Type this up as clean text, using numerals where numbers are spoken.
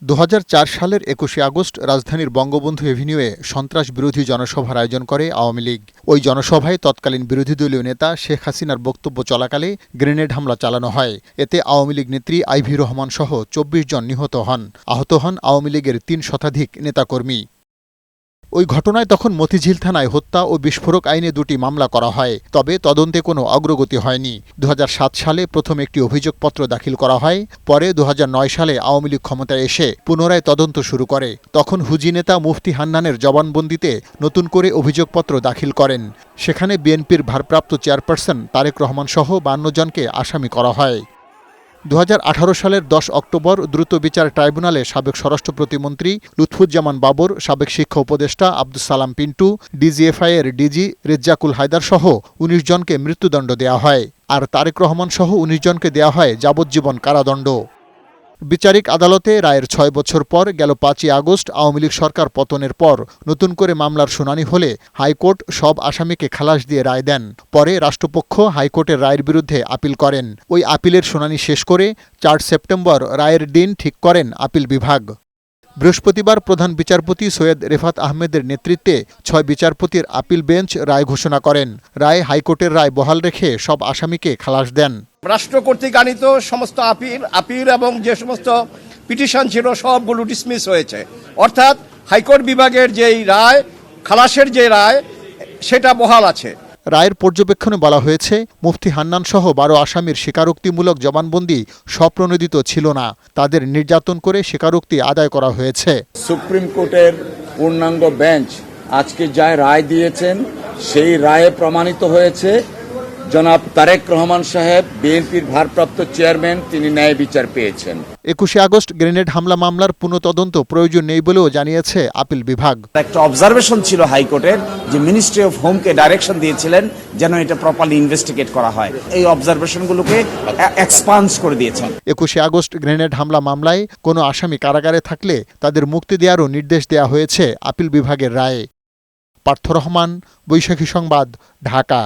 ২০০৪ সালের ২১শে আগস্ট রাজধানীর বঙ্গবন্ধু এভিনিউয়ে সন্ত্রাস বিরোধী জনসভার আয়োজন করে আওয়ামী লীগ। ওই জনসভায় তৎকালীন বিরোধী দলীয় নেতা শেখ হাসিনার বক্তব্য চলাকালে গ্রেনেড হামলা চালানো হয়। এতে আওয়ামী লীগ নেত্রী আইভি রহমান সহ ২৪ জন নিহত হন। আহত হন আওয়ামী লীগের ৩ শতাধিক নেতাকর্মী। ওই ঘটনায় তখন মতিঝিল থানায় হত্যা ও বিস্ফোরক আইনে ২টি মামলা করা হয়, তবে তদন্তে কোনো অগ্রগতি হয়নি। ২০০৭ সালে প্রথম একটি অভিযোগপত্র দাখিল করা হয়। পরে ২০০৯ সালে আওয়ামী লীগ ক্ষমতায় এসে পুনরায় তদন্ত শুরু করে। তখন হুজি নেতা মুফতি হান্নানের জবানবন্দিতে নতুন করে অভিযোগপত্র দাখিল করেন। সেখানে বিএনপির ভারপ্রাপ্ত চেয়ারপারসন তারেক রহমান সহ ৫২ জনকে আসামি করা হয়। ২০১৮ সালের ১০ অক্টোবর দ্রুত বিচার ট্রাইব্যুনালে সাবেক স্বরাষ্ট্র প্রতিমন্ত্রী লুৎফুজ্জামান বাবর, সাবেক শিক্ষা উপদেষ্টা আব্দুস সালাম পিন্টু, ডিজিএফআই-এর ডিজি রেজ্জাকুল হায়দার সহ ১৯ জনকে মৃত্যুদণ্ড দেওয়া হয়। আর তারেক রহমান সহ ১৯ জনকে দেওয়া হয় যাবজ্জীবন কারাদণ্ড। বিচারিক আদালতে রায়ের ৬ বছর পর গেল ৫ই আগস্ট আওয়ামী লীগ সরকার পতনের পর নতুন করে মামলার শুনানি হলে হাইকোর্ট সব আসামিকে খালাস দিয়ে রায় দেন। পরে রাষ্ট্রপক্ষ হাইকোর্টের রায়ের বিরুদ্ধে আপিল করেন। ওই আপিলের শুনানি শেষ করে ৪ সেপ্টেম্বর রায়ের দিন ঠিক করেন আপিল বিভাগ। বৃহস্পতিবার প্রধান বিচারপতি সৈয়দ রেফাত আহমেদের নেতৃত্বে ৬ বিচারপতির আপিল বেঞ্চ রায় ঘোষণা করেন। রায় হাইকোর্টের রায় বহাল রেখে সব আসামিকে খালাস দেন। রাষ্ট্র কর্তৃক আনিত সমস্ত আপিল এবং যে সমস্ত পিটিশন ছিল সবগুলো ডিসমিস হয়েছে। অর্থাৎ হাইকোর্ট বিভাগের যেই রায়, খালাসের যে রায়, সেটা বহাল আছে। রায়ের পর্যবেক্ষণে বলা হয়েছে, মুফতি হান্নান সহ ১২ আসামির স্বীকারোক্তিমূলক জবানবন্দি স্বপ্রণোদিত ছিল না। তাদের নির্যাতন করে স্বীকারোক্তি আদায় করা হয়েছে। সুপ্রিম কোর্টের পূর্ণাঙ্গ বেঞ্চ আজকে যা রায় দিয়েছেন সেই রায়ে প্রমাণিত হয়েছে জনাব তারেক রহমান সাহেব, বিএনপির ভারপ্রাপ্ত চেয়ারম্যান, তিনি ন্যায় বিচার পেয়েছেন। ২১শে আগস্ট গ্রেনেড হামলা মামলার পুনঃতদন্ত প্রয়োজন নেই বলেও জানিয়েছে আপিল বিভাগ। একটা অবজারভেশন ছিল হাইকোর্টের, যে মিনিস্ট্রি অফ হোমকে ডাইরেকশন দিয়েছিলেন যেন এটা প্রপারলি ইনভেস্টিগেট করা হয়। এই অবজারভেশনগুলোকে এক্সপান্স করে দিয়েছেন। ২১শে আগস্ট গ্রেনেড হামলা মামলায় কোনো আসামি কারাগারে থাকলে তাদের মুক্তি দেওয়ারও নির্দেশ দেওয়া হয়েছে আপিল বিভাগের রায়ে। পার্থ রহমান, বৈশাখী সংবাদ, ঢাকা।